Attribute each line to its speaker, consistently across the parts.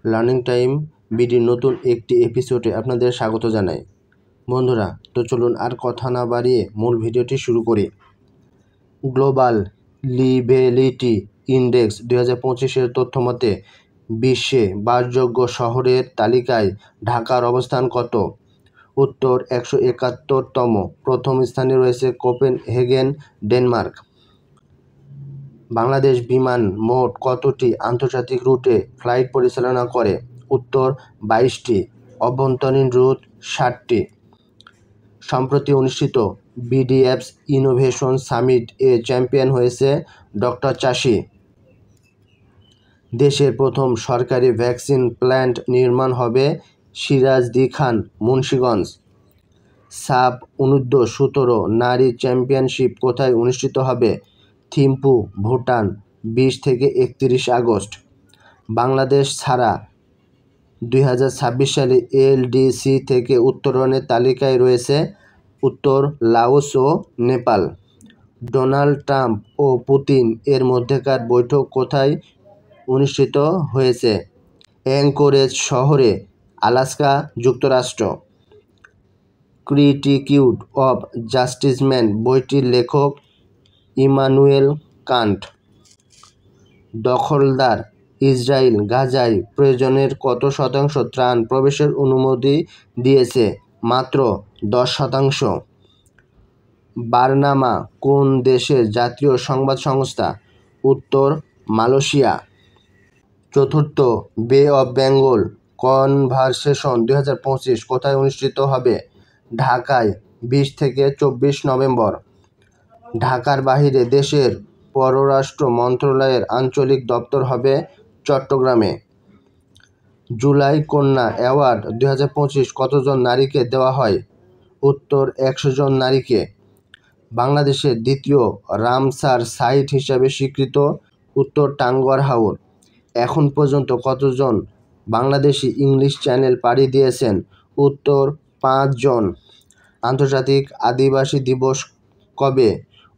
Speaker 1: Learning time বিডির নতুন একটি এপিসোডে আপনাদের স্বাগত জানাই। বন্ধুরা, তো চলুন আর কথা না বাড়িয়ে মূল ভিডিওটি শুরু করি। গ্লোবাল লিভেলিটি ইন্ডেক্স 2025-এর তথ্য মতে বিশ্বে বাসযোগ্য শহরের তালিকায় ঢাকার অবস্থান কত? উত্তর 171তম। প্রথম স্থানে রয়েছে কোপেনহেগেন, ডেনমার্ক। বাংলাদেশ বিমান মোট কতটি আন্তর্জাতিক রুটে ফ্লাইট পরিচালনা করে? উত্তর 22টি। অভ্যন্তরীণ রুট 60টি। সম্প্রতি অনুষ্ঠিত বিডিএফস ইনোভেশন সামিট এ চ্যাম্পিয়ন হয়েছে ডক্টর চাষী। দেশের প্রথম সরকারি ভ্যাকসিন প্ল্যান্ট নির্মাণ হবে সিরাজদি খান, মুন্সিগঞ্জ। সাব অনূর্ধ্ব-17 নারী চ্যাম্পিয়নশিপ কোথায় অনুষ্ঠিত হবে? থিম্পু, ভুটান, 20 থেকে 31 আগস্ট। বাংলাদেশ ছাড়া 2026 সালে এলডিসি থেকে উত্তরণের তালিকায় রয়েছে উত্তর লাওস ও নেপাল। ডোনাল্ড ট্রাম্প ও পুতিন এর মধ্যেকার বৈঠক কোথায় অনুষ্ঠিত হয়েছে? অ্যাংকোরেজ শহরে, আলাস্কা, যুক্তরাষ্ট্র। ক্রিটিকিউড অব জাস্টিসম্যান বইটির লেখক ইমানুয়েল কান্ট। দখলদার ইসরায়েল গাজায় প্রয়োজনের কত শতাংশ ত্রাণ প্রবেশের অনুমতি দিয়েছে? মাত্র 10%। বার্নামা কোন দেশের জাতীয় সংবাদ সংস্থা? উত্তর মালয়েশিয়া। চতুর্থ বে অব বেঙ্গল কনভারসেশন 2025 কোথায় অনুষ্ঠিত হবে? ঢাকায়, 20 থেকে 24 নভেম্বর। ঢাকার বাহিরে দেশের পররাষ্ট্র মন্ত্রণালয়ের আঞ্চলিক দপ্তর হবে চট্টগ্রামে। জুলাই কন্যা অ্যাওয়ার্ড 2025 কতজন নারীকে দেওয়া হয়? উত্তর 100 জন নারীকে। বাংলাদেশের দ্বিতীয় রামসার সাইট হিসাবে স্বীকৃত? উত্তর টাঙ্গুয়ার হাওর। এখন পর্যন্ত কতজন বাংলাদেশি ইংলিশ চ্যানেল পাড়ি দিয়েছেন? উত্তর 5 জন। আন্তর্জাতিক আদিবাসী দিবস কবে?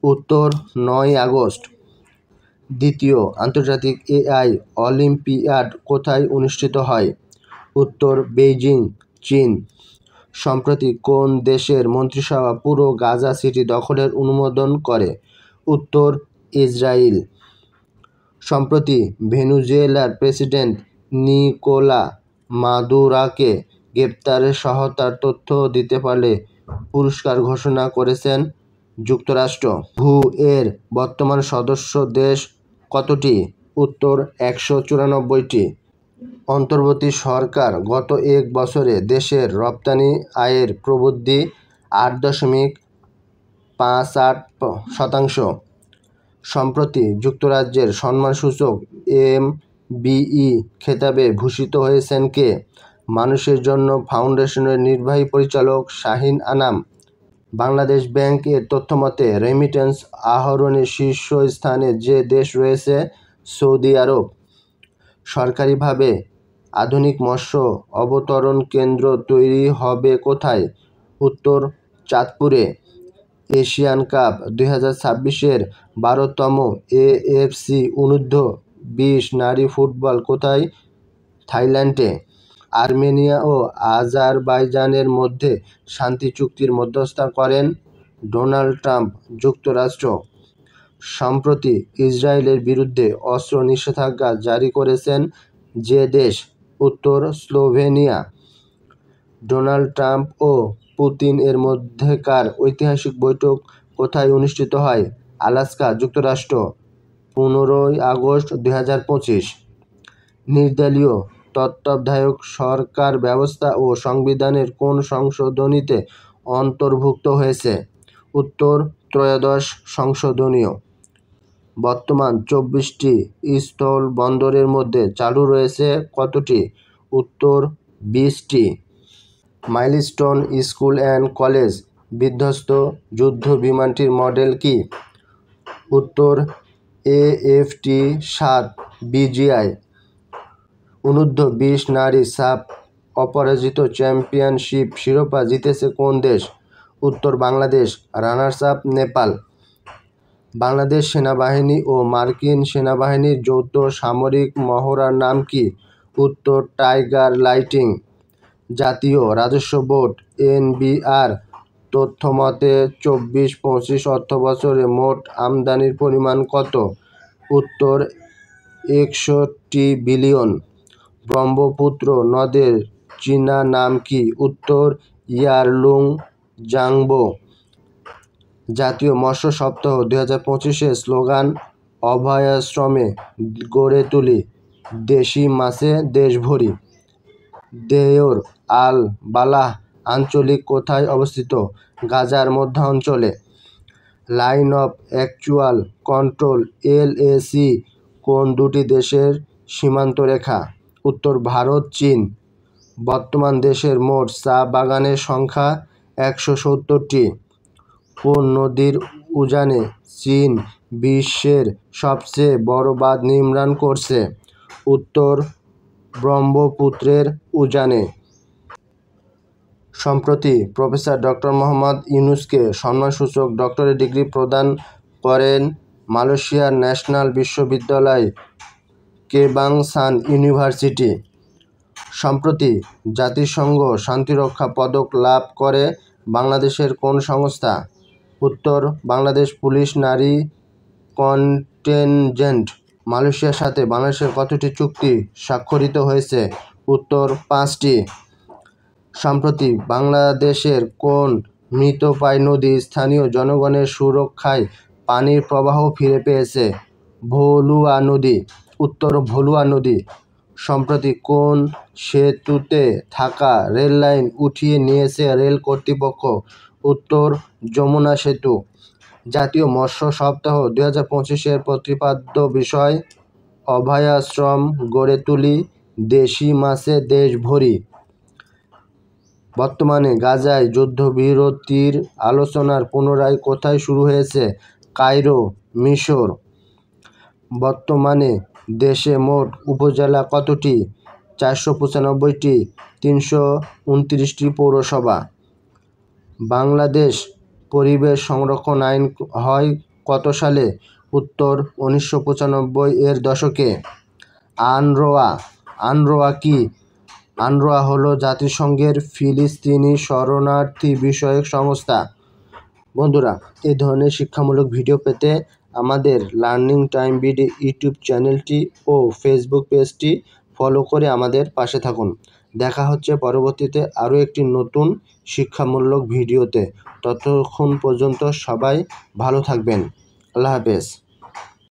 Speaker 1: উত্তর 9 আগস্ট। দ্বিতীয় আন্তর্জাতিক এআই অলিম্পিয়াড কোথায় অনুষ্ঠিত হয়? উত্তর বেইজিং, চীন। সম্প্রতি কোন দেশের মন্ত্রিসভা পুরো গাজা সিটি দখলের অনুমোদন করে? উত্তর ইসরায়েল। সম্প্রতি ভেনেজুয়েলার প্রেসিডেন্ট নিকোলা মাদুরোকে গ্রেপ্তারে সহায়তার তথ্য দিতে পারলে পুরস্কার ঘোষণা করেছেন যুক্তরাষ্ট্র। WHO এর বর্তমান সদস্য দেশ কতটি? উত্তর 194টি। অন্তর্বর্তী সরকার গত এক বছরে দেশের রপ্তানি আয়ের প্রবৃদ্ধি 8.58%। সম্প্রতি যুক্তরাজ্যের সম্মানসূচক MBE খেতাবে ভূষিত হয়েছেন কে? মানুষের জন্য ফাউন্ডেশনের নির্বাহী পরিচালক শাহিন আনাম। বাংলাদেশ ব্যাংক এর তথ্যমতে রেমিটেন্স আহরণে শীর্ষস্থানে যে দেশ রয়েছে সৌদি আরব। সরকারিভাবে আধুনিক মৎস্য অবতরণ কেন্দ্র তৈরি হবে কোথায়? উত্তর চাঁদপুরে। এশিয়ান কাপ 2026-এর 12তম এএফসি অনূর্ধ্ব-20 নারী ফুটবল কোথায়? থাইল্যান্ডে। আর্মেনিয়া ও আজারবাইজানের মধ্যে শান্তি চুক্তির মধ্যস্থতা করেন ডোনাল্ড ট্রাম্প, যুক্তরাষ্ট্র। সম্প্রতি ইসরায়েলের বিরুদ্ধে অস্ত্র নিষেধাজ্ঞা জারি করেছেন যে দেশ? উত্তর স্লোভেনিয়া। ডোনাল্ড ট্রাম্প ও পুতিন এর মধ্যেকার ঐতিহাসিক বৈঠক কোথায় অনুষ্ঠিত হয়? আলাস্কা, যুক্তরাষ্ট্র। 15 আগস্ট 2025। নির্দলীয় তত্ত্বাবধায়ক সরকার ব্যবস্থা ও সংবিধানের কোন সংশোধনীতে অন্তর্ভুক্ত হয়েছে? উত্তর ত্রয়োদশ সংশোধনীয়। বর্তমান 24টি স্থল বন্দরের মধ্যে চালু রয়েছে কতটি? উত্তর 20টি। মাইলস্টোন স্কুল অ্যান্ড কলেজ বিধ্বস্ত যুদ্ধ বিমানটির মডেল কি? উত্তর AFT-7 BGI। অনূর্ধ্ব-20 নারী সাফ অপরাজিত চ্যাম্পিয়নশিপ শিরোপা জিতেছে কোন দেশ? উত্তর বাংলাদেশ। Runners up Nepal. বাংলাদেশ সেনাবাহিনী ও মার্কিন সেনাবাহিনীর যৌথ সামরিক মহড়ার নাম কি? উত্তর টাইগার লাইটিং। জাতীয় রাজস্ব বোর্ড এনবিআর তথ্যমতে 24-25 অর্থবছরে মোট আমদানির পরিমাণ কত? উত্তর 61 বিলিয়ন। ব্রহ্মপুত্র নদের চীনা নাম কি? উত্তর ইয়ারলুং জাংবো। জাতীয় মৎস্য সপ্তাহ 2025-এর স্লোগান অভয়াশ্রমে গড়ে তুলি দেশি মাছে দেশ ভরি। দেওর আল বালাহ আঞ্চলিক কোথায় অবস্থিত? গাজার মধ্যাঞ্চলে। Line of actual control LAC কোন দুটি দেশের সীমান্ত রেখা? উত্তর ভারত চীন। বর্তমান দেশের মোট চা বাগানের সংখ্যা 170টি। কোন নদীর উজানে চীন বিশ্বের সবচেয়ে বড় বাঁধ নির্মাণ করছে? উত্তর ব্রহ্মপুত্রের উজানে। সম্প্রতি প্রফেসর ডক্টর মোহাম্মদ ইউনূসকে সম্মানসূচক ডক্টরেট ডিগ্রি প্রদান করেন মালয়েশিয়ার ন্যাশনাল বিশ্ববিদ্যালয় কেবাংসান ইউনিভার্সিটি। সম্প্রতি জাতিসংঘ শান্তিরক্ষা পদক লাভ করে বাংলাদেশের কোন সংস্থা? উত্তর বাংলাদেশ পুলিশ নারী কন্টিনজেন্ট। মালয়েশিয়ার সাথে বাংলাদেশের কতটি চুক্তি স্বাক্ষরিত হয়েছে? উত্তর 5টি। সম্প্রতি বাংলাদেশের কোন মৃতপ্রায় নদী স্থানীয় জনগণের সুরক্ষায় পানির প্রবাহ ফিরে পেয়েছে? ভলুয়া নদী। উত্তর ভলুয়া নদী। সম্প্রতি কোন সেতুতে থাকা রেললাইন উঠিয়ে নিয়েছে রেল কর্তৃপক্ষ? উত্তর যমুনা সেতু। জাতীয় মৎস্য সপ্তাহ 2025-এর প্রতিপাদ্য বিষয় অভয়াশ্রম গড়ে তুলি দেশি মাছে দেশ ভরি। বর্তমানে গাজায় যুদ্ধবিরতির আলোচনার পুনরায় কোথায় শুরু হয়েছে? কায়রো, মিশর। বর্তমানে দেশে মোট উপজেলা কতটি? 495টি, 329টি পৌরসভা। বাংলাদেশ পরিবেশ সংরক্ষণ আইন হয় কত সালে? উত্তর 1995-এর দশকে। আনরোয়া কি? আনরোয়া হলো জাতিসংঘের ফিলিস্তিনি শরণার্থী বিষয়ক সংস্থা। বন্ধুরা, এই ধরনের শিক্ষামূলক ভিডিও পেতে আমাদের লার্নিং টাইম বিডি ইউটিউব চ্যানেলটি ও ফেসবুক পেজটি ফলো করে আমাদের পাশে থাকুন। দেখা হচ্ছে পরবর্তীতে আরও একটি নতুন শিক্ষামূলক ভিডিওতে। ততক্ষণ পর্যন্ত সবাই ভালো থাকবেন। আল্লাহ হাফেজ।